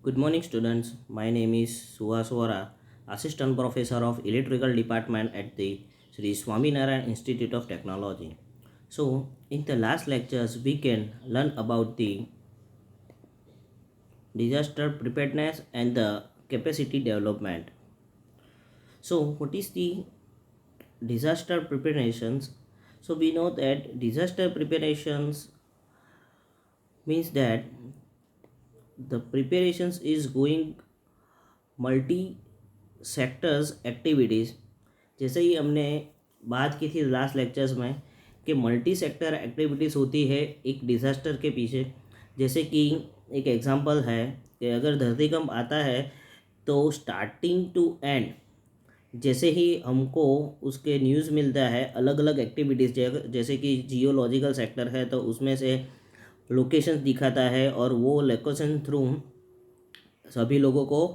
Good morning, students. My name is Suhas Vora, Assistant Professor of Electrical Department at the Sri Swaminarayan Institute of Technology. So, in the last lectures, we can learn about the disaster preparedness and the capacity development. So, what is the disaster preparations? So, we know that disaster preparations means that the preparations is going multi sectors activities. जैसे ही हमने बात की थी last lectures में कि multi sector activities होती है एक डिज़ास्टर के पीछे। जैसे कि एक एग्जांपल है कि अगर धरतीकंप आता है तो स्टार्टिंग टू एंड जैसे ही हमको उसके न्यूज़ मिलता है अलग अलग एक्टिविटीज़, जैसे कि जियोलॉजिकल सेक्टर है तो उसमें से लोकेशंस दिखाता है और वो लोकेशन थ्रू सभी लोगों को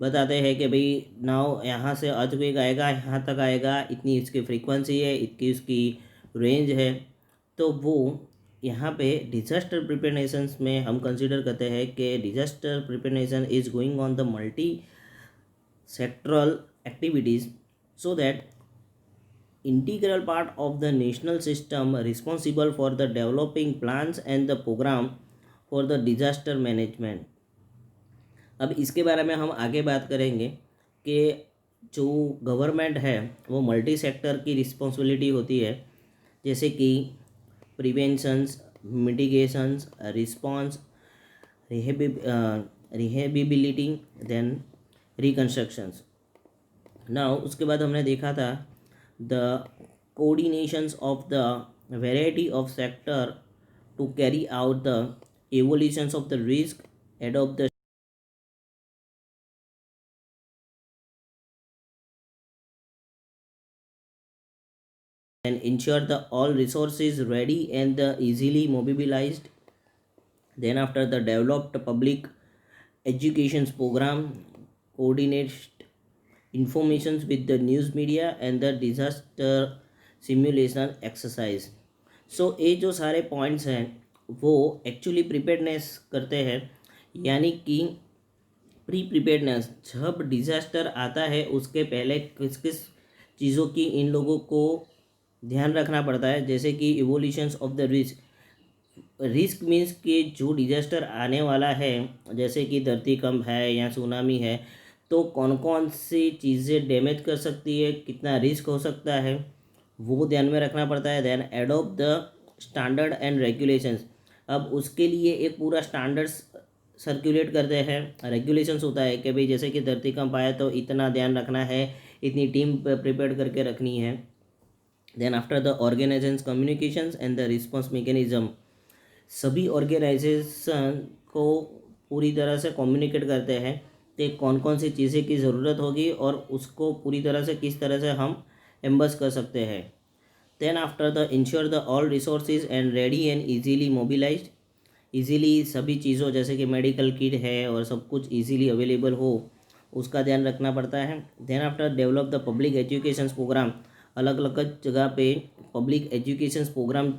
बताते हैं कि भाई नाउ यहाँ से अर्थक्वेक आएगा, यहाँ तक आएगा, इतनी इसकी फ्रीक्वेंसी है, इतनी उसकी रेंज है। तो वो यहाँ पे डिजास्टर प्रिपरेशंस में हम कंसिडर करते हैं कि disaster preparation is going on the multi sectoral activities so that integral part of the national system responsible for the developing plans and the program for the disaster management। अब इसके बारे में हम आगे बात करेंगे कि जो गवर्नमेंट है वो मल्टी सेक्टर की रिस्पॉन्सिबिलिटी होती है, जैसे कि preventions, mitigations, response, rehability, then reconstructions. Now उसके बाद हमने देखा था the coordinations of the variety of sector to carry out the evolutions of the risk, adopt the and ensure the all resources ready and easily mobilized. Then after the developed public education program, coordinate informations with the news media and the disaster simulation exercise। सो ये जो सारे points हैं वो actually preparedness करते हैं, यानी कि pre preparedness. जब डिज़ास्टर आता है उसके पहले किस किस चीज़ों की इन लोगों को ध्यान रखना पड़ता है, जैसे कि evolutions of the risk. Risk means कि जो डिजास्टर आने वाला है, जैसे कि धरतीकंप है या सुनामी है, तो कौन कौन सी चीज़ें डैमेज कर सकती है, कितना रिस्क हो सकता है, वो ध्यान में रखना पड़ता है। Then adopt the standard and regulations. अब उसके लिए एक पूरा स्टैंडर्ड्स सर्कुलेट करते हैं, रेगुलेशंस होता है कि भाई जैसे कि धरतीकंप आया तो इतना ध्यान रखना है, इतनी टीम प्रिपेयर करके रखनी है। Then after the organisation communications and the response mechanism. सभी ऑर्गेनाइजेशन को पूरी तरह से कम्युनिकेट करते हैं कि कौन कौन सी चीज़ें की ज़रूरत होगी और उसको पूरी तरह से किस तरह से हम एम्बस कर सकते हैं। Then after the ensure the all resources and ready and easily mobilised. Easily सभी चीज़ों जैसे कि मेडिकल किट है और सब कुछ इजीली अवेलेबल हो, उसका ध्यान रखना पड़ता है। Then after develop the public education programme. अलग अलग जगह पे पब्लिक एजुकेशन प्रोग्राम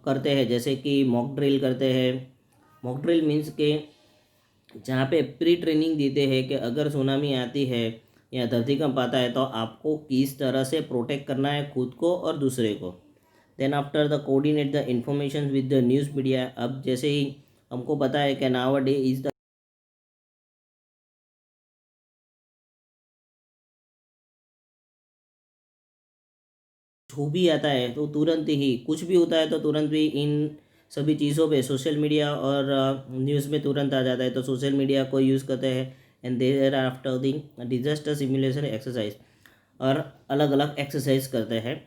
करते हैं, जैसे कि मॉक ड्रिल करते हैं। मॉक ड्रिल मीन्स के जहाँ पे प्री ट्रेनिंग देते हैं कि अगर सुनामी आती है या धरतीकंप आता है तो आपको किस तरह से प्रोटेक्ट करना है खुद को और दूसरे को। Then after the coordinate the information with the news media. अब जैसे ही हमको पता है कि नाउ डे इज़ द जो भी आता है तो तुरंत ही, कुछ भी होता है तो तुरंत भी इन सभी चीज़ों पे सोशल मीडिया और न्यूज़ में तुरंत आ जाता है, तो सोशल मीडिया को यूज़ करते हैं। And thereafter the disaster simulation exercise, और अलग अलग एक्सरसाइज करते हैं।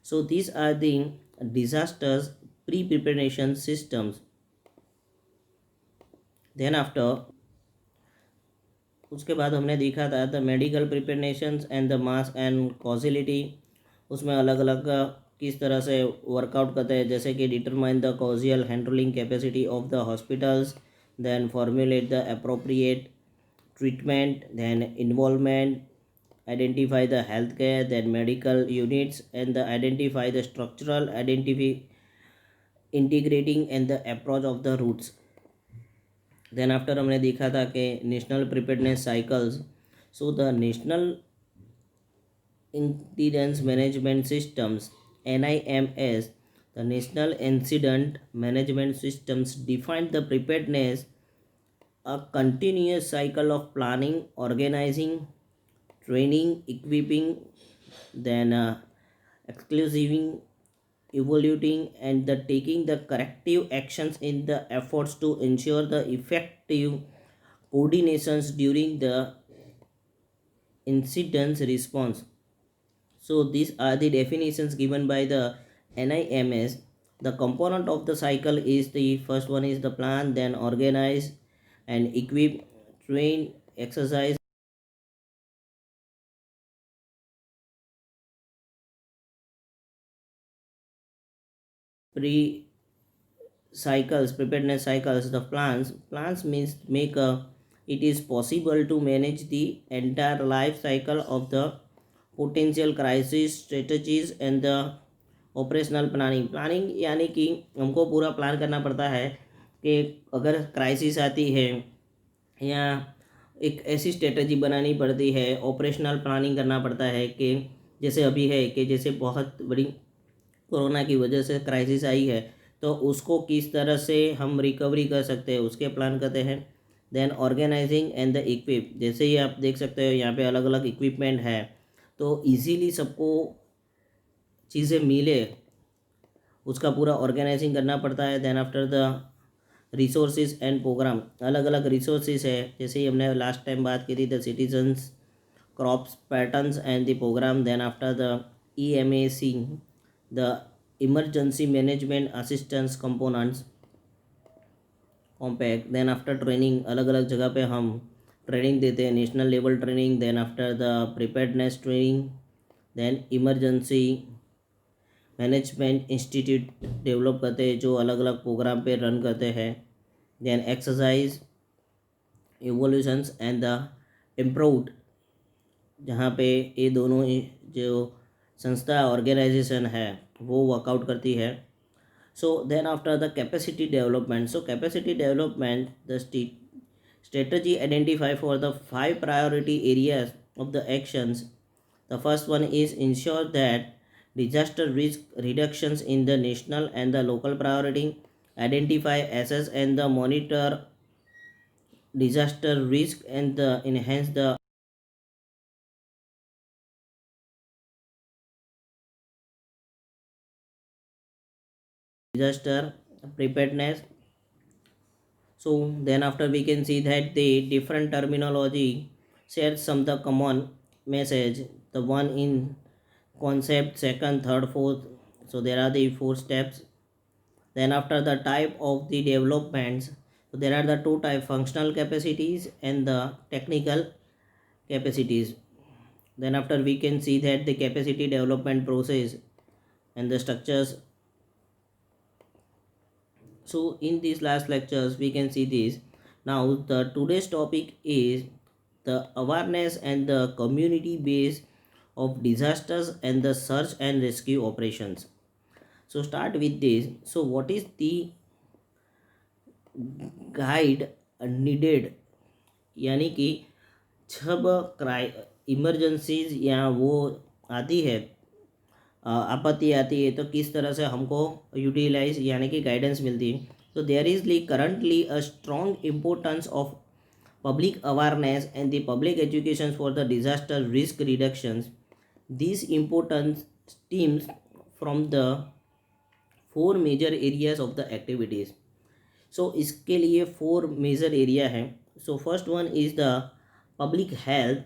So this are the disasters pre preparation systems. Then after उसके बाद हमने देखा था the medical preparations and the mass and casualty. उसमें अलग अलग किस तरह से वर्कआउट करते हैं, जैसे कि determine the casualty handling capacity of the hospitals, then formulate the appropriate treatment, then involvement, identify the healthcare, then medical units, and the identify the structural integrating and the approach of the routes। Then after हमने देखा था कि national preparedness cycles. So the national incidence management systems, NIMS, the National Incident Management Systems, define the preparedness a continuous cycle of planning, organizing, training, equipping, then exclusiving, evaluating, and the taking the corrective actions in the efforts to ensure the effective coordinations during the incident response. So these are the definitions given by the NIMS. The component of the cycle is the first one is the plan, then organize and equip, train, exercise, pre cycles, preparedness cycles. The plans means make a, it is possible to manage the entire life cycle of the potential crisis strategies and the operational planning यानी कि हमको पूरा plan करना पड़ता है कि अगर crisis आती है या एक ऐसी स्ट्रेटजी बनानी पड़ती है, ऑपरेशनल प्लानिंग करना पड़ता है कि जैसे अभी है कि जैसे बहुत बड़ी कोरोना की वजह से क्राइसिस आई है, तो उसको किस तरह से हम रिकवरी कर सकते हैं उसके प्लान करते हैं. Then organising and the equip, जैसे ही आप देख सकते हो यहाँ पे अलग अलग इक्विपमेंट है, तो इजीली सबको चीज़ें मिले उसका पूरा ऑर्गेनाइजिंग करना पड़ता है. Then after the resources and programme, अलग अलग रिसोर्सेज है जैसे ही हमने लास्ट टाइम बात की थी, the citizens, crops patterns and the programme. Then after the EMAC, the emergency management assistance components compact. Then after training, अलग अलग जगह पे हम ट्रेनिंग देते हैं, national level training. Then after the preparedness training, then emergency management institute develop करते हैं जो अलग अलग प्रोग्राम पे रन करते हैं. Then exercise, evolutions and the improved, जहाँ पे ये दोनों जो संस्था ऑर्गेनाइजेशन है वो वर्कआउट करती है. So then after the capacity development, so capacity development the strategy identify for the 5 priority areas of the actions. The first one is ensure that disaster risk reductions in the national and the local priority, identify, assess and the monitor disaster risk and the enhance the disaster preparedness. So then after we can see that the different terminology shares some the common message. The one in concept, second, third, fourth. So there are the 4 steps. Then after the type of the developments, so there are the 2 type, functional capacities and the technical capacities. Then after we can see that the capacity development process and the structures. So in these last lectures we can see this. Now the today's topic is the awareness and the community base of disasters and the search and rescue operations. So start with this. So what is the guide needed, यानी कि जब cry emergencies या वो आती है, आपत्ति आती है, तो किस तरह से हमको यूटिलाइज यानी कि गाइडेंस मिलती है. तो देयर इज ली currently a strong importance of public awareness and the public education for the disaster risk reductions. These importance stems from the 4 major areas of the activities. So इसके लिए 4 major area हैं. So first one is the public health.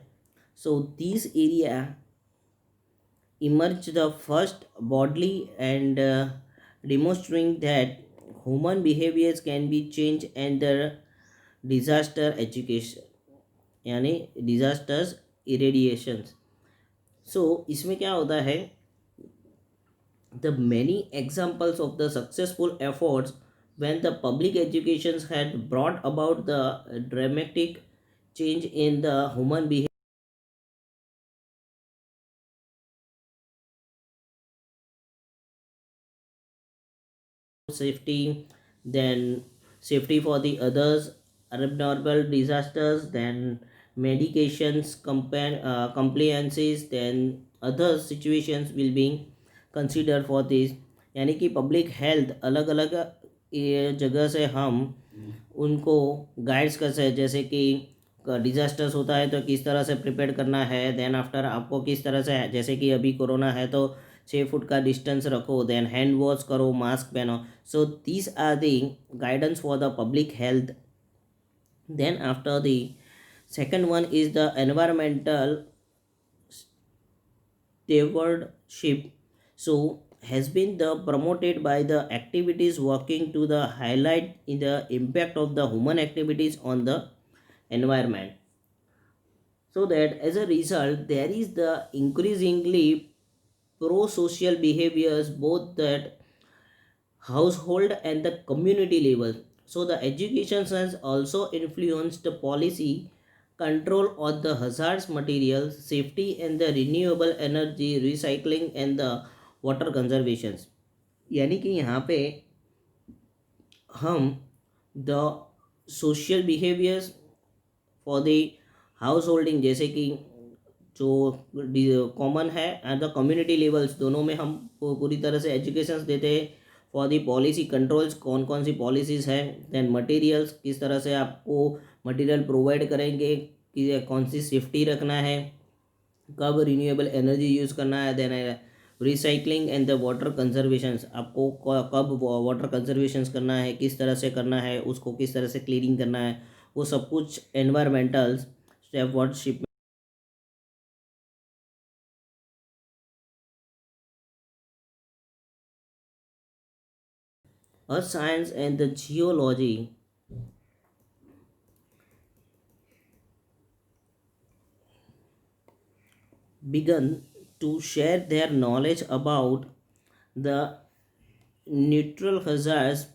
So this area emerged the first bodily and demonstrating that human behaviors can be changed and the disaster education यानी disasters इरेडिएशंस. सो इसमें क्या होता है, the many examples of the successful efforts when the public education had brought about the dramatic change in the human behavior, safety, then safety for the others, abnormal disasters, then medications compliances, then other situations will be considered for this. यानी कि public health अलग अलग जगह से हम उनको guides कर सकते, जैसे कि डिजास्टर्स होता है तो किस तरह से प्रिपेयर करना है, देन आफ्टर आपको किस तरह से, जैसे कि अभी कोरोना है तो 6 फुट का डिस्टेंस रखो, देन हैंड वॉश करो, मास्क पहनो. So these are the guidance for the public health. Then after the second one is the environmental stewardship. So has been the promoted by the activities working to the highlight in the impact of the human activities on the environment. So that as a result there is the increasingly pro-social behaviors both that household and the community level. So the education has also influenced the policy control on the hazardous materials, safety and the renewable energy, recycling and the water conservation. यानी कि यहाँ पे हम the social behaviours for the house holding, जैसे कि जो common है at the community levels, दोनों में हम पूरी तरह से एजुकेशन देते हैं. फॉर दी पॉलिसी कंट्रोल्स, कौन कौन सी पॉलिसीज़ हैं, देन मटेरियल्स, किस तरह से आपको मटेरियल प्रोवाइड करेंगे, कि कौन सी सेफ्टी रखना है, कब रिन्यूएबल एनर्जी यूज़ करना है, then recycling and the water conservation, आपको कब वाटर कंजर्वेशन करना है, किस तरह से करना है, उसको किस तरह से क्लीनिंग करना है, वो सब कुछ environmental स्टेवॉर्डशिप. Earth science and the geology began to share their knowledge about the neutral hazards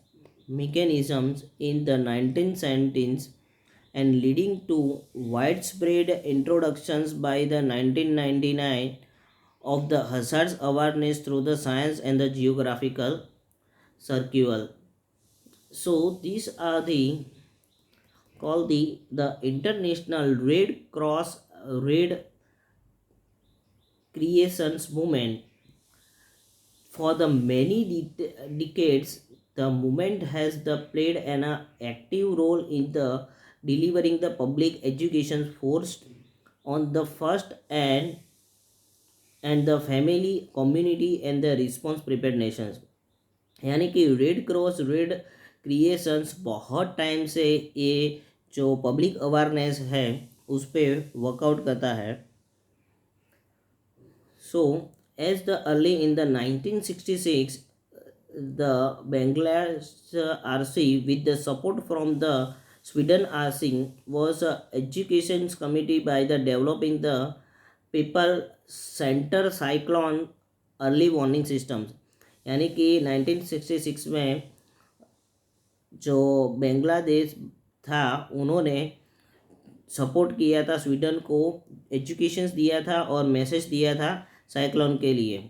mechanisms in the 1970s, and leading to widespread introductions by the 1999 of the hazards awareness through the science and the geographical circle. So these are the called the International Red Cross Red Creations Movement. For the many decades, the movement has played an active role in the delivering the public education forced on the first and the family, community and the response prepared nations. यानी कि red cross red creations बहुत time से ये जो public awareness है उस पर workout करता है. So, as the early in the 1966, the Bangladesh RC with the support from the Sweden RC was a education committee by the developing the people center cyclone early warning systems. यानी कि 1966 में जो बांग्लादेश था उन्होंने support किया था Sweden को, educations दिया था और मैसेज दिया था साइक्लोन के लिए.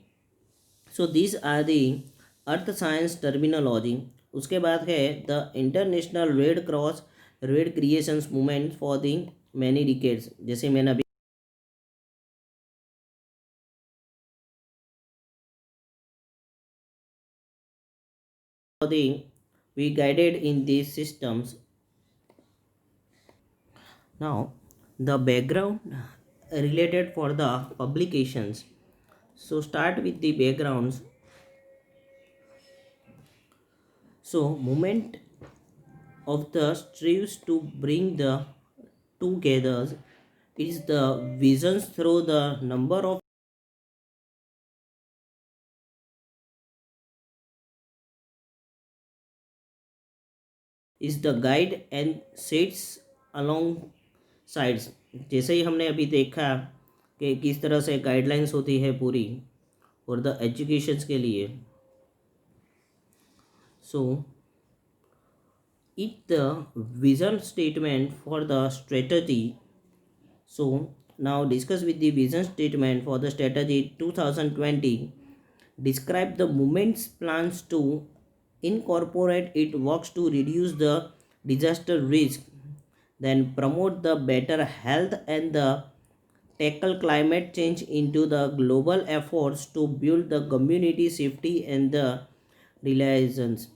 So this are the earth science terminology. उसके बाद है the international red cross red creations movement for the many decades. जैसे मैंने अभी we guided in these systems. Now the background related for the publications. So start with the backgrounds. So movement of the strives to bring the together is the visions through the number of is the guide and sits along sides. जैसे ही हमने अभी देखा कि किस तरह से guidelines होती है पूरी और द एजुकेशंस के लिए. सो it the vision statement for the strategy. So now discuss with the vision statement for the strategy 2020. Describe the movement's plans to incorporate it works to reduce the disaster risk then promote the better health and the tackle climate change into the global efforts to build the community safety and the Reliance.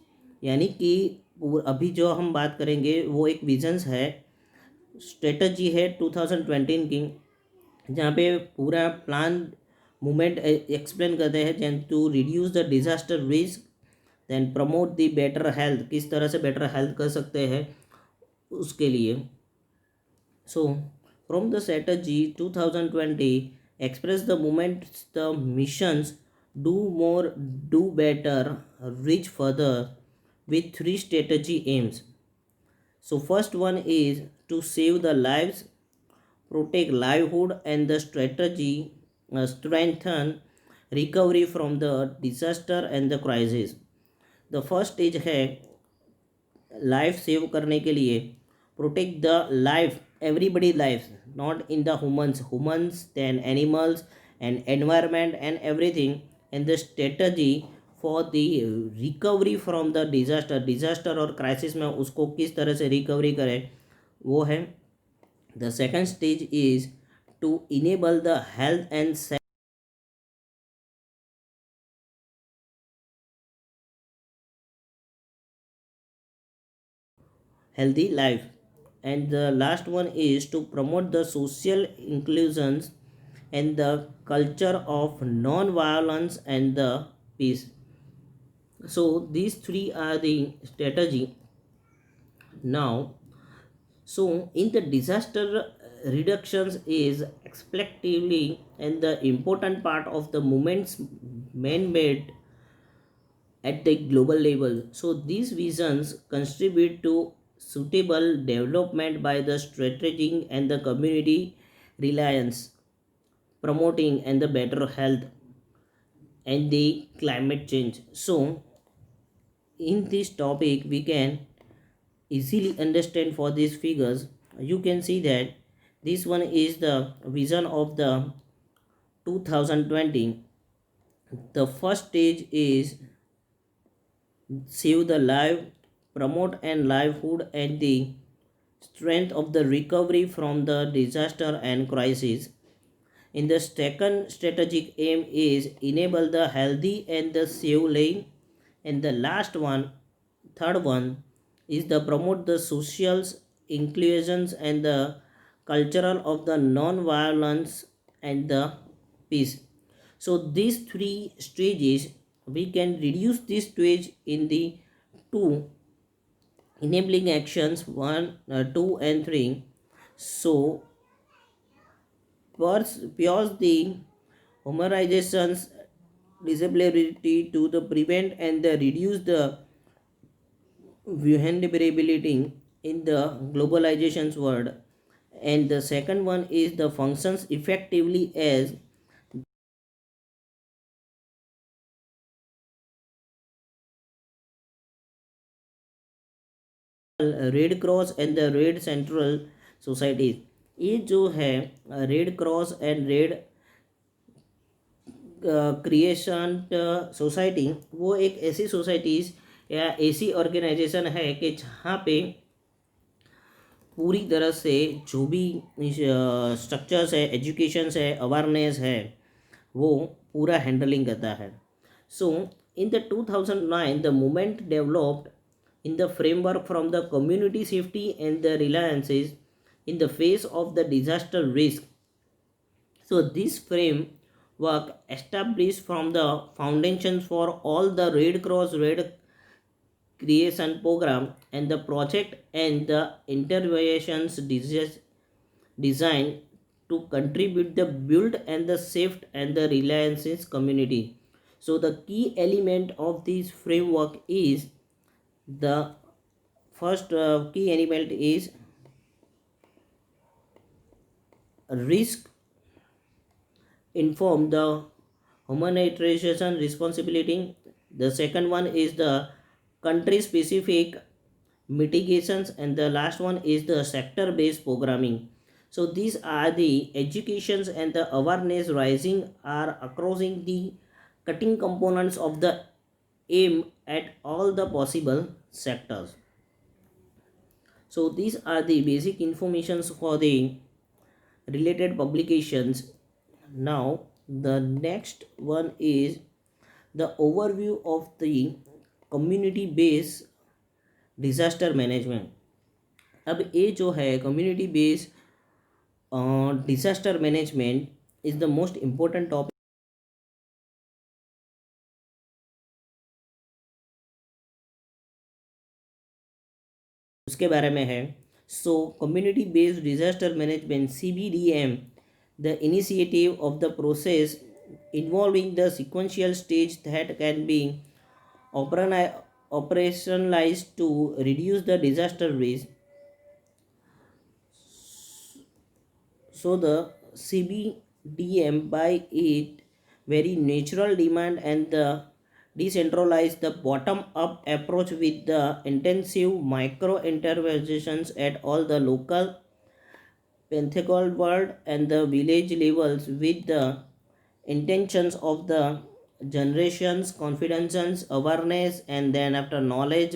यानी कि अभी जो हम बात करेंगे वो एक visions है, स्ट्रेटजी है 2020 की, जहाँ पे पूरा प्लान मूवमेंट एक्सप्लेन करते हैं then to reduce the disaster risk, then promote the better health, किस तरह से बेटर हेल्थ कर सकते हैं उसके लिए। So from the strategy 2020 express the moments the missions do more, do better, reach further with three strategy aims. So first one is to save the lives, protect livelihood and the strategy strengthen recovery from the disaster and the crisis. The first stage है life save करने के लिए, protect the life, everybody life, not in the humans than animals and environment and everything, and the strategy for the recovery from the disaster और crisis में उसको किस तरह से रिकवरी करें वो है। The second stage is to enable the health and healthy life, and the last one is to promote the social inclusions and the culture of non-violence and the peace. So these three are the strategy. Now, so in the disaster reductions is expectively and the important part of the movements man-made at the global level. So these visions contribute to suitable development by the strategy and the community reliance, promoting and the better health and the climate change. So in this topic we can easily understand for these figures. You can see that this one is the vision of the 2020. The first stage is save the life, promote and livelihood and the strength of the recovery from the disaster and crisis. In the second strategic aim is enable the healthy and the safe living. And the last one, third one, is the promote the social inclusions and the cultural of the non-violence and the peace. So these three stages we can reduce this stage in the two enabling actions 1, 2 and 3. So pause the homerizations disability to the prevent and the reduce the vulnerability in the globalization's world. And the second one is the functions effectively as red cross and the red central societies. ये जो है red cross and red creation society, वो एक ऐसी societies या ऐसी organisation है कि जहाँ पे पूरी तरह से जो भी स्ट्रक्चर्स है, एजुकेशंस है, अवेयरनेस है, वो पूरा हैंडलिंग करता है। So in the 2009 the movement developed in the framework from the community safety and the reliances in the face of the disaster risk. So this framework established from the foundations for all the Red Cross Red creation program and the project and the interventions designed to contribute the build and the safe and the reliances community. So the key element of this framework is the first key element is risk inform the humanitarian responsibility. The second one is the country specific mitigations, and the last one is the sector based programming. So these are the educations and the awareness rising are across the cutting components of the aim at all the possible sectors. So these are the basic informations for the related publications. Now the next one is the overview of the community based disaster management. अब ये जो है community based disaster management is the most important topic उसके बारे में है. सो community based disaster management CBDM, the initiative of the process involving the sequential stage that can be operationalized to reduce the disaster risk. So the CBDM by it very natural demand and the decentralized the bottom up approach with the intensive micro interventions at all the local Pentecost world and the village levels with the intentions of the generations, confidence, awareness, and then after knowledge,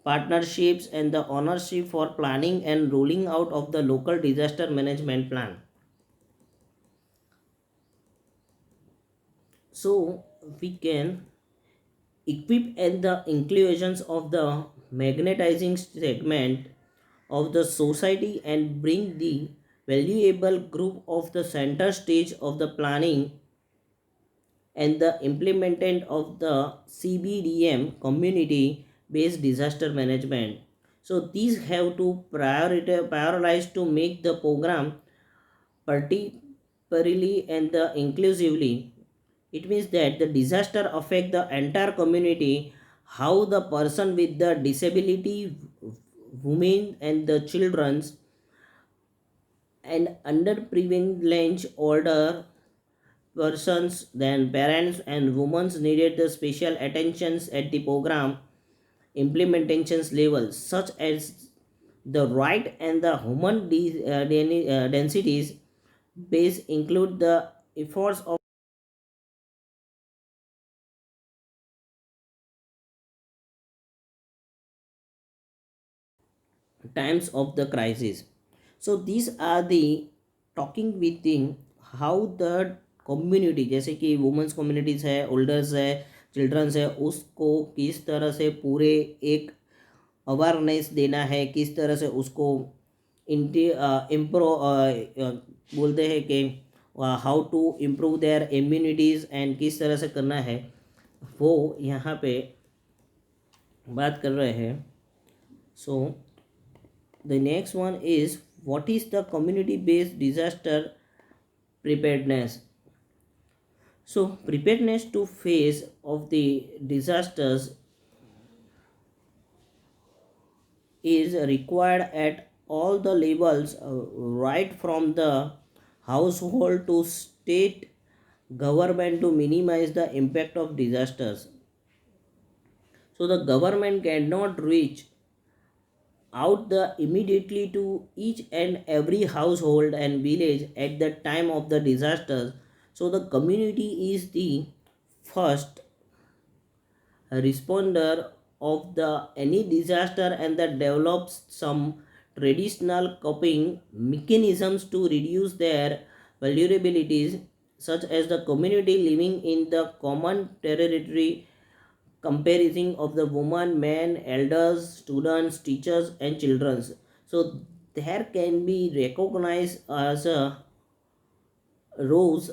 partnerships, and the ownership for planning and rolling out of the local disaster management plan. So we can equip and the inclusions of the magnetizing segment of the society and bring the valuable group of the center stage of the planning and the implementation of the CBDM community based disaster management. So these have to prioritize to make the program particularly and the inclusively. It means that the disaster affect the entire community, how the person with the disability, women and the children's and underprivileged older persons, then parents and women needed the special attentions at the program implementations level, such as the right and the human densities base include the efforts of times of the crisis. So these are the talking with the how the community जैसे कि women's communities है, ओल्डर्स है, children's है, उसको किस तरह से पूरे एक अवेयरनेस देना है, किस तरह से उसको इम्प्रो बोलते हैं कि how to improve their immunities and किस तरह से करना है, वो यहाँ पे बात कर रहे हैं. सो the next one is what is the community based disaster preparedness. So preparedness to face of the disasters is required at all the levels, right from the household to state government to minimize the impact of disasters. So the government cannot reach out the immediately to each and every household and village at the time of the disasters. So the community is the first responder of the any disaster and that develops some traditional coping mechanisms to reduce their vulnerabilities, such as the community living in the common territory comparison of the woman, men, elders, students, teachers, and children. So there can be recognized as a roles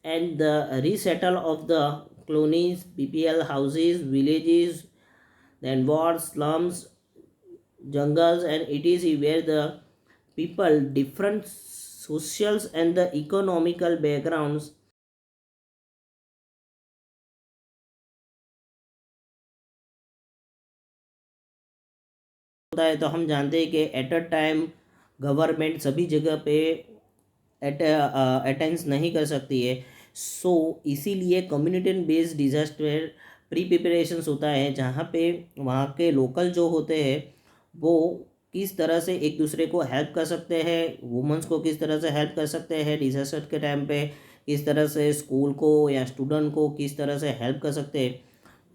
and the resettle of the colonies, PPL houses, villages, then wards, slums, jungles, and etc. where the people different socials and the economical backgrounds होता है. तो हम जानते हैं कि at a time government सभी जगह पे अटेंस नहीं कर सकती है. सो इसीलिए community based disaster pre preparations होता है, जहाँ पे वहाँ के लोकल जो होते हैं वो किस तरह से एक दूसरे को हेल्प कर सकते हैं, वुमेंस को किस तरह से हेल्प कर सकते हैं डिजास्टर के टाइम पे, किस तरह से स्कूल को या स्टूडेंट को किस तरह से हेल्प कर सकते हैं,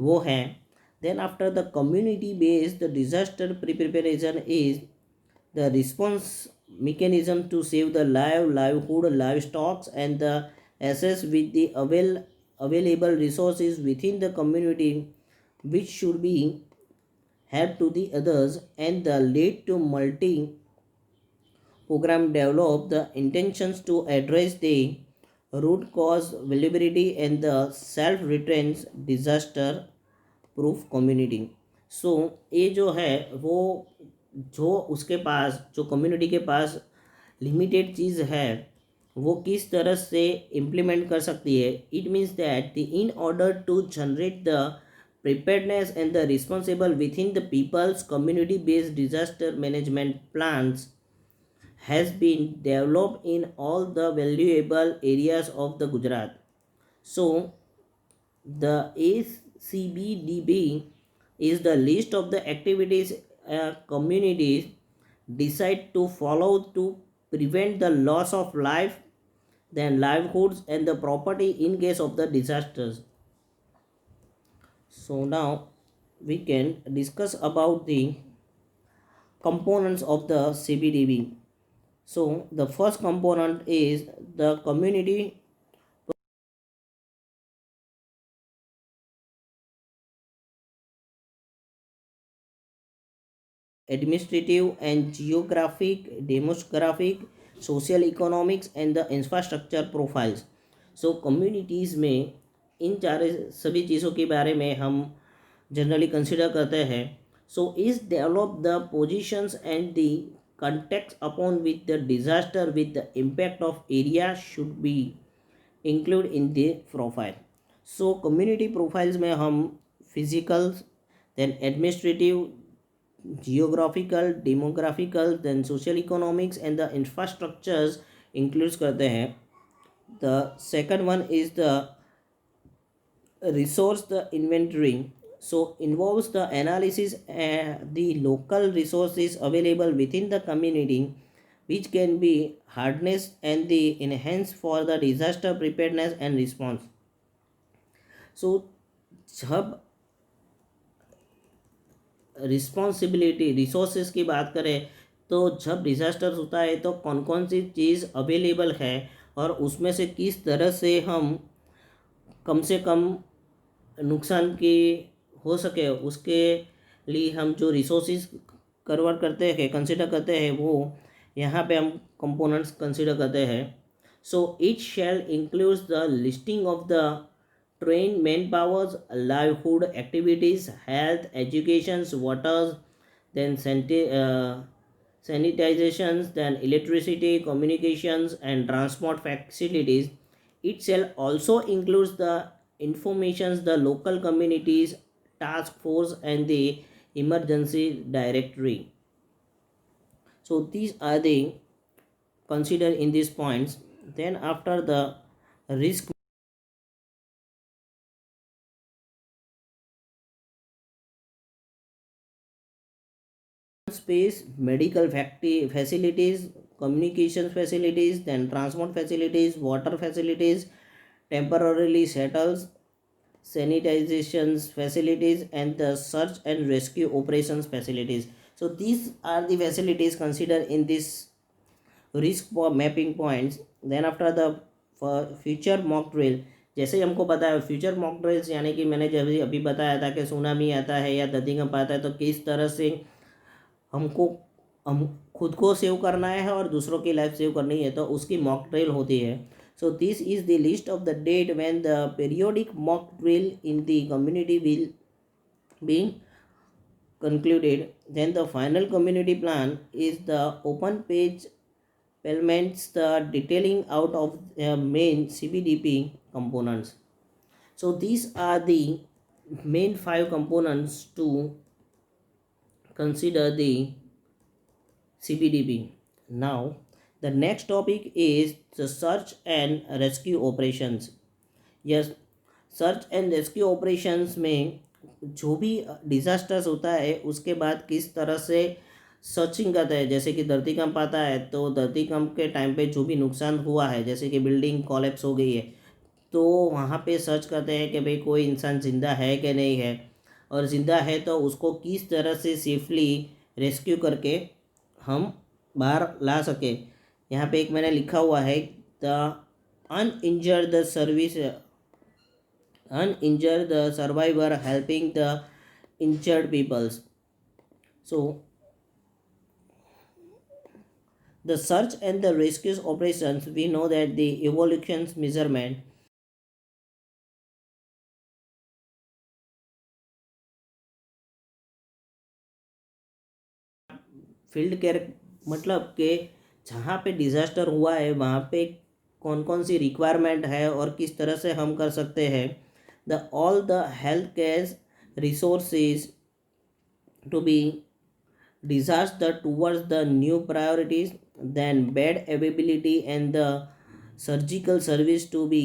वो है. Then after the community based disaster preparation is the response mechanism to save the livelihood, livestock, and the assess with the available resources within the community, which should be help to the others, and the lead to multi program develop the intentions to address the root cause vulnerability and the self returns disaster proof community. So ये जो है वो जो उसके पास जो community के पास limited चीज़ है वो किस तरह से इम्प्लीमेंट कर सकती है. It means that the in order to generate the preparedness and the responsible within the people's community based disaster management plans has been developed in all the valuable areas of the Gujarat. So the ACBDB is the list of the activities communities decide to follow to prevent the loss of life, then livelihoods and the property in case of the disasters. So now we can discuss about the components of the CBDB. So the first component is the community administrative and geographic, demographic, social economics and the infrastructure profiles. So communities में इन चार सभी चीज़ों के बारे में हम generally consider करते हैं. So is develop the positions and the context upon which the disaster with the impact of area should be included in the profile. So community profiles में हम physical, then administrative, geographical, demographical, then social economics and the infrastructures includes करते हैं. The second one is the resource the inventory. So involves the analysis the local resources available within the community which can be harnessed and the enhanced for the disaster preparedness and response. So जब responsibility resources की बात करें तो जब disaster होता है तो कौन कौन सी चीज़ अवेलेबल है और उसमें से किस तरह से हम कम से कम नुकसान की हो सके उसके लिए हम जो रिसोर्सेज कवर करते हैं कंसिडर करते हैं वो यहाँ पे हम कंपोनेंट्स कंसिडर करते हैं. So it shall includes the listing of the trained manpowers, livelihood activities, health, educations, waters, then sanitizations, then electricity, communications, and transport facilities. It shall also includes the informations, the local communities, task force, and the emergency directory. So these are the considered in these points. Then after the risk space, medical facilities, communications facilities, then transport facilities, water facilities, temporarily settles, sanitizations facilities, and the search and rescue operations facilities. So these are the facilities considered in this risk mapping points. Then after the future mock drill, जैसे ही हमको पता है future mock drills यानी कि मैंने जब अभी बताया था कि सुनामी आता है या धरतीकंप आता है तो किस तरह से हमको हम खुद को सेव करना है और दूसरों की लाइफ सेव करनी है तो उसकी मॉक ड्रिल होती है. So this is the list of the date when the periodic mock drill in the community will be concluded. Then the final community plan is the open page elements the detailing out of main CBDP components. So these are the main 5 components to consider the CBDP. Now the next topic is the search and rescue operations. Yes, search and rescue operations में जो भी disasters होता है उसके बाद किस तरह से सर्चिंग करता है. जैसे कि धरतीकंप आता है तो धरतीकंप के टाइम पे जो भी नुकसान हुआ है जैसे कि बिल्डिंग कॉलेप्स हो गई है तो वहाँ पे सर्च करते हैं कि भाई कोई इंसान ज़िंदा है कि नहीं है. और ज़िंदा है तो उसको किस तरह से सेफली रेस्क्यू करके हम बाहर ला सके। यहाँ पे एक मैंने लिखा हुआ है, the uninjured the service uninjured the survivor helping the injured peoples. So the search and the rescue operations, we know that the evolutions measurement field care मतलब कि जहाँ पे डिज़ास्टर हुआ है वहाँ पे कौन कौन सी रिक्वायरमेंट है और किस तरह से हम कर सकते हैं। The all the health care resources to be disaster towards the new priorities, then bed availability and the surgical service to be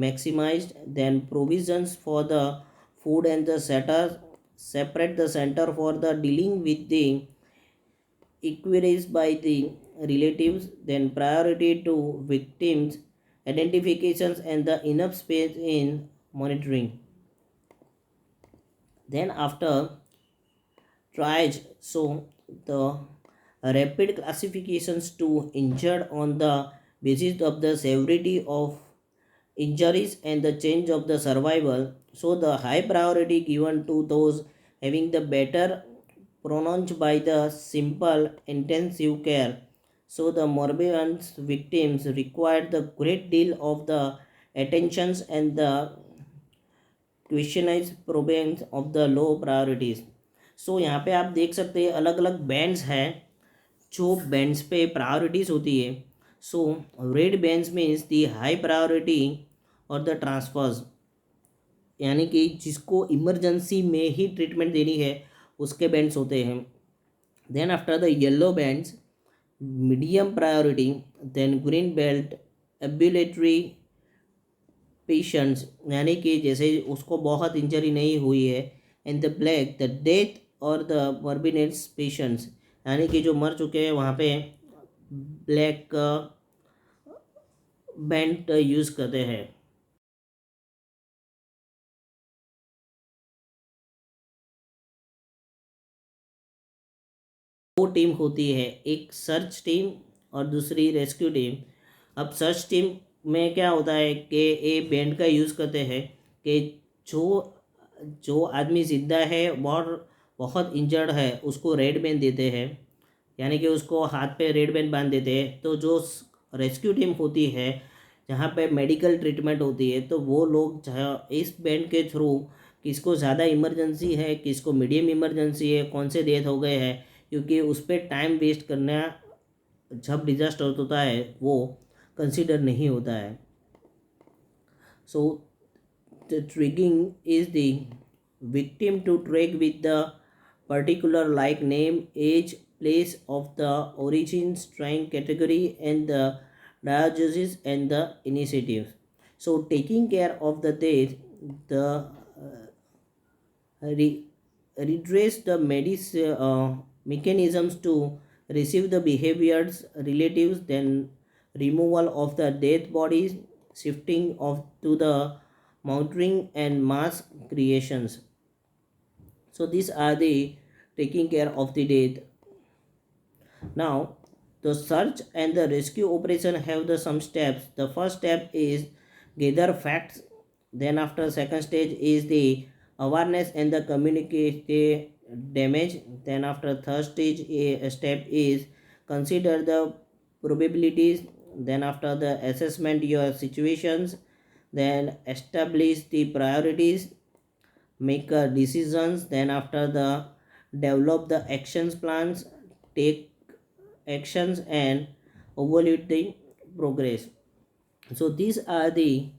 maximized, then provisions for the food and the separate the center for the dealing with the inquiries by the relatives, then priority to victims identifications and the enough space in monitoring. Then after triage, so the rapid classifications to injured on the basis of the severity of injuries and the change of the survival. So the high priority given to those having the better pronounced by the simple intensive care. So the morbid victims required the great deal of the attentions and the questionize problems of the low priorities. So यहाँ पे आप देख सकते हैं अलग अलग bands हैं जो बैंड्स पे प्रायोरिटीज़ होती है। So red bands means the high priority और द ट्रांसफर्स, यानी कि जिसको इमरजेंसी में ही ट्रीटमेंट देनी है उसके बैंड्स होते हैं। Then after the yellow bands medium priority, then green belt ambulatory patients, यानी कि जैसे उसको बहुत इंजरी नहीं हुई है। And the black the death और द परमिनेंट्स पेशेंट्स, यानी कि जो मर चुके हैं वहाँ पे ब्लैक बैंड यूज़ करते हैं। दो टीम होती है, एक सर्च टीम और दूसरी रेस्क्यू टीम। अब सर्च टीम में क्या होता है कि ये बैंड का यूज़ करते हैं कि जो जो आदमी ज़िंदा है और बहुत इंजर्ड है उसको रेड बैंड देते हैं, यानी कि उसको हाथ पे रेड बैंड बांध देते हैं। तो जो रेस्क्यू टीम होती है जहाँ पे मेडिकल ट्रीटमेंट होती है तो वो लोग जहाँ इस बैंड के थ्रू किसको ज़्यादा इमरजेंसी है, किसको मीडियम इमरजेंसी है, कौन से डेथ हो गए हैं, क्योंकि उस पर टाइम वेस्ट करना जब डिजास्टर होता है वो कंसिडर नहीं होता है। So the triaging is the victim to track with the particular like name, age, place of the origin, strength, category, and the diagnosis and the initiatives. So taking care of the death, the redress the mechanisms to receive the behaviors relatives, then removal of the dead bodies, shifting of to the monitoring and mass creations. So these are the taking care of the death. Now the search and the rescue operation have the some steps. The first step is gather facts, then after second stage is the awareness and the communicate damage, then after third stage a step is consider the probabilities, then after the assessment your situations, then establish the priorities, make decisions, then after the develop the actions plans, take actions and evaluate the progress. So these are the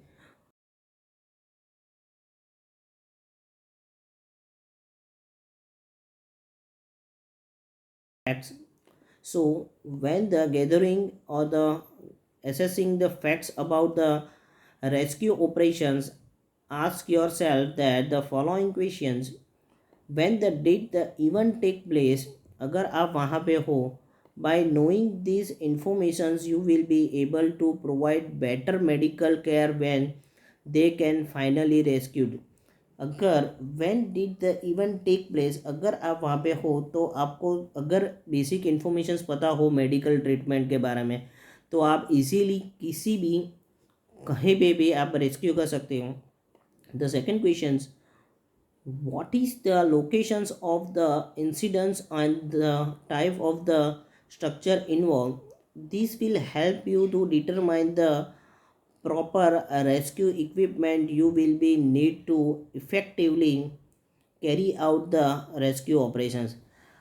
facts. So when the gathering or the assessing the facts about the rescue operations, ask yourself that the following questions: when the did the event take place? अगर आप वहाँ पे हो, by knowing these informations you will be able to provide better medical care when they can finally rescued. अगर when did the event take place, अगर आप वहाँ पे हो तो आपको अगर बेसिक इन्फॉर्मेशंस पता हो मेडिकल ट्रीटमेंट के बारे में, तो आप इजीली किसी भी कहीं पे भी आप रेस्क्यू कर सकते हो. The second questions, what is the locations of the incidents and the type of the structure involved. This will help you to determine the proper rescue equipment you will be need to effectively carry out the rescue operations.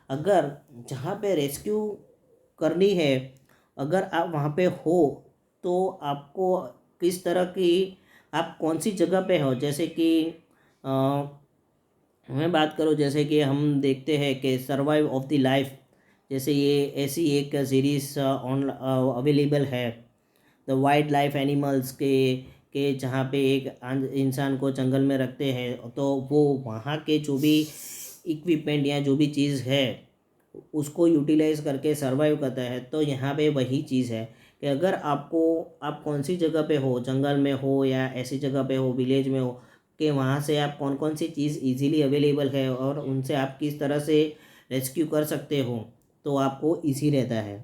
अगर जहाँ पे rescue करनी है, अगर आप वहाँ पे हो तो आपको किस तरह की, आप कौन सी जगह पे हो, जैसे कि मैं बात करूँ, जैसे कि हम देखते हैं कि सर्वाइव ऑफ द लाइफ, जैसे ये ऐसी एक सीरीज़ ऑन अवेलेबल है, द वाइल्ड लाइफ एनिमल्स के जहाँ पे एक इंसान को जंगल में रखते हैं, तो वो वहाँ के जो भी इक्विपमेंट या जो भी चीज़ है उसको यूटिलाइज करके सर्वाइव करता है. तो यहाँ पे वही चीज़ है कि अगर आपको, आप कौन सी जगह पे हो, जंगल में हो या ऐसी जगह पे हो, विलेज में हो, कि वहाँ से आप कौन कौन सी चीज़ इजीली अवेलेबल है और उनसे आप किस तरह से रेस्क्यू कर सकते हो, तो आपको इजी रहता है.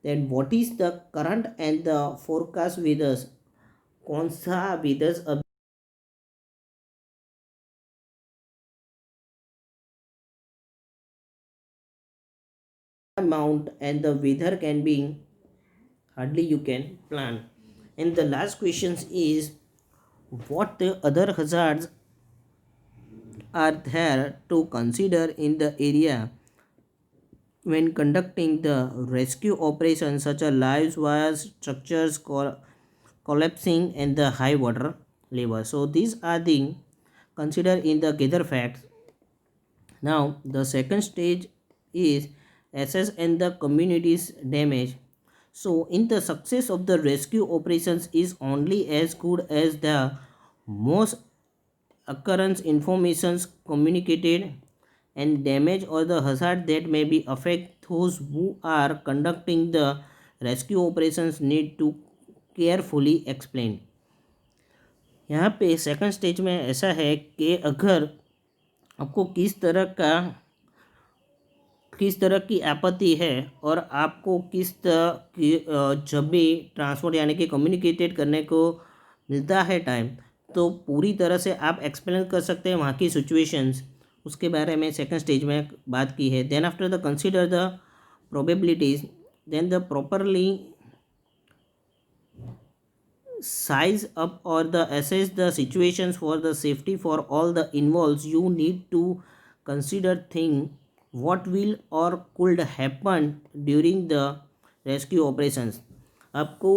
Then what is the current and the forecast weathers, कौन सा वेदर्स amount and the weather can be hardly you can plan. And the last questions is, what the other hazards are there to consider in the area when conducting the rescue operations, such as live wires, structures collapsing, and the high water level. So these are the considered in the gather facts. Now the second stage is assess and the community's damage. So in the success of the rescue operations is only as good as the most occurrence informations communicated, and damage or the hazard that may be affect those who are conducting the rescue operations need to carefully explain. यहाँ पे second stage में ऐसा है कि अगर आपको किस तरह की आपत्ति है और आपको किस तरह की जब भी ट्रांसपोर्ट यानी कि कम्युनिकेटेड करने को मिलता है टाइम, तो पूरी तरह से आप एक्सप्लेन कर सकते हैं वहाँ की सिचुएशंस, उसके बारे में सेकंड स्टेज में बात की है. Then after the consider the probabilities, then the properly size up or the assess the situations for the safety for all the involved. You need to consider thing what will or could happen during the rescue operations. आपको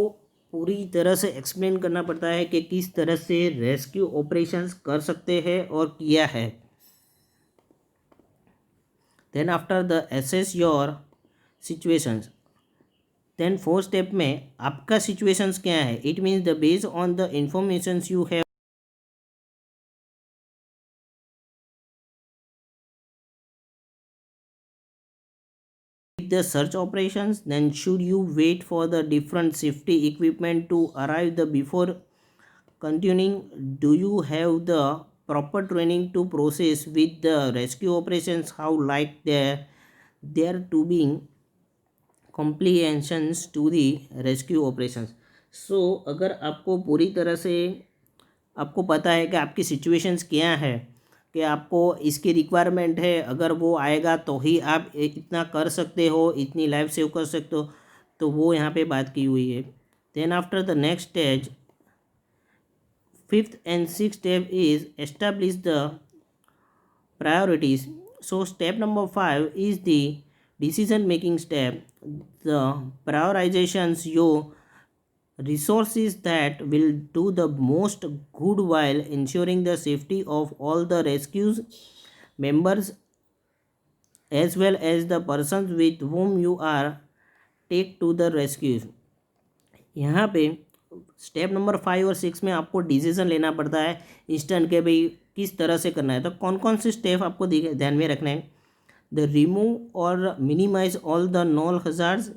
पूरी तरह से explain करना पड़ता है कि किस तरह से रेस्क्यू ऑपरेशंस कर सकते हैं और किया है. Then after the assess your situations, then fourth step में आपका सिचुएशंस क्या है. It means the based on the informations you have the search operations, then should you wait for the different safety equipment to arrive the before continuing, do you have the proper training to process with the rescue operations, how like there to be comprehensions to the rescue operations. So अगर आपको पूरी तरह से आपको पता है कि आपकी सिचुएशंस क्या है, कि आपको इसकी रिक्वायरमेंट है, अगर वो आएगा तो ही आप इतना कर सकते हो, इतनी लाइफ सेव कर सकते हो, तो वो यहाँ पे बात की हुई है. Then after the next stage, fifth and six step is establish the priorities. So step number 5 is the decision making step. The prioritisations your resources that will do the most good while ensuring the safety of all the rescues members as well as the persons with whom you are take to the rescues. यहाँ पे step number 5 और 6 में आपको decision लेना पड़ता है instant के भाई किस तरह से करना है. तो कौन कौन से स्टेप आपको ध्यान में रखना है. द रिमूव और minimise all the non hazards,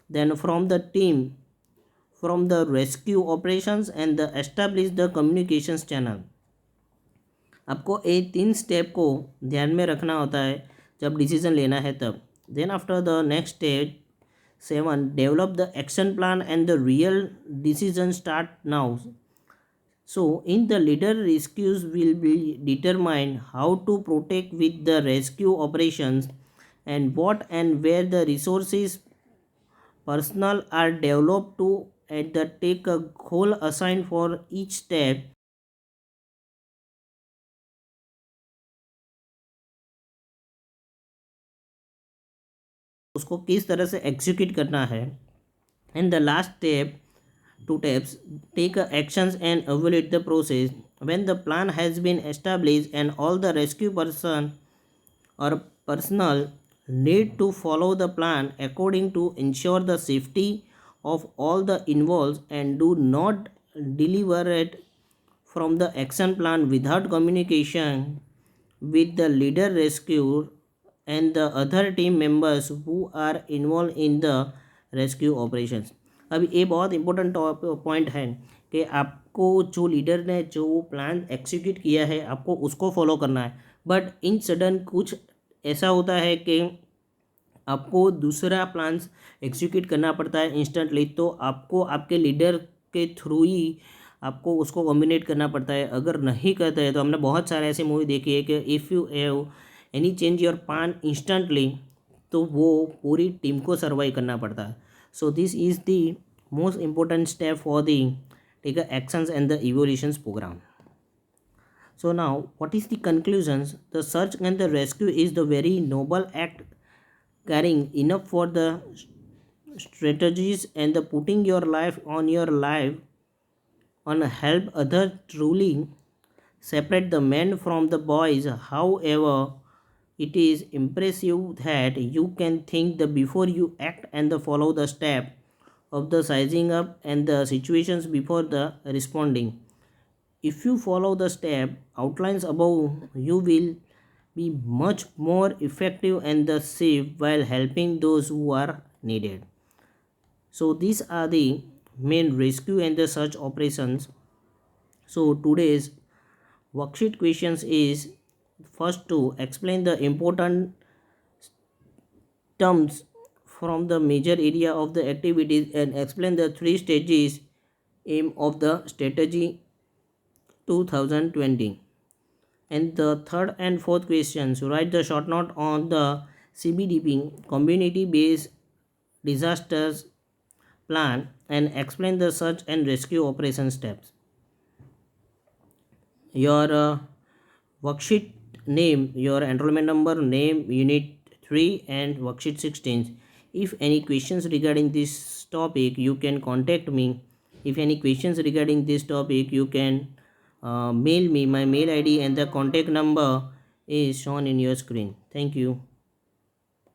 then from the team from the rescue operations and the establish the communications channel. आपको ये 3 स्टेप को ध्यान में रखना होता है जब डिसीजन लेना है तब. Then after the next step 7, develop the action plan and the real decision start now. So, in the leader rescues will be determined how to protect with the rescue operations and what and where the resources personnel are developed to at the take a goal assigned for each step. उसको किस तरह से execute करना है. And the last step 2 steps, take actions and evaluate the process. When the plan has been established and all the rescue person or personnel need to follow the plan according to ensure the safety of all the involved and do not deliberate from the action plan without communication with the leader rescue and the other team members who are involved in the rescue operations. अब ये बहुत important point है कि आपको जो leader ने जो plan execute किया है आपको उसको फॉलो करना है. बट इन सडन कुछ ऐसा होता है कि आपको दूसरा प्लान्स एग्जीक्यूट करना पड़ता है इंस्टेंटली, तो आपको आपके लीडर के थ्रू ही आपको उसको कॉम्बिनेट करना पड़ता है. अगर नहीं करते हैं तो हमने बहुत सारे ऐसे मूवी देखी है कि if you have any change your plan instantly तो वो पूरी टीम को सर्वाइव करना पड़ता है. So this is the most important step for the take actions and the evolutions programme. So now, what is the conclusions? The search and the rescue is the very noble act caring enough for the strategies and the putting your life on your life on help other truly separate the men from the boys. However, it is impressive that you can think the before you act and the follow the step of the sizing up and the situations before the responding. If you follow the step outlines above, you will be much more effective and the safe while helping those who are needed. So these are the main rescue and the search operations. So today's worksheet questions is first to explain the important terms from the major area of the activities and explain the 3 stages aim of the strategy 2020. And the third and fourth questions, write the short note on the CBDP community based disasters plan and explain the search and rescue operation steps. Your worksheet name, your enrollment number, name, unit 3 and worksheet 16. If any questions regarding this topic, you can contact me. If any questions regarding this topic, you can mail me. My mail ID and the contact number is shown in your screen. Thank you.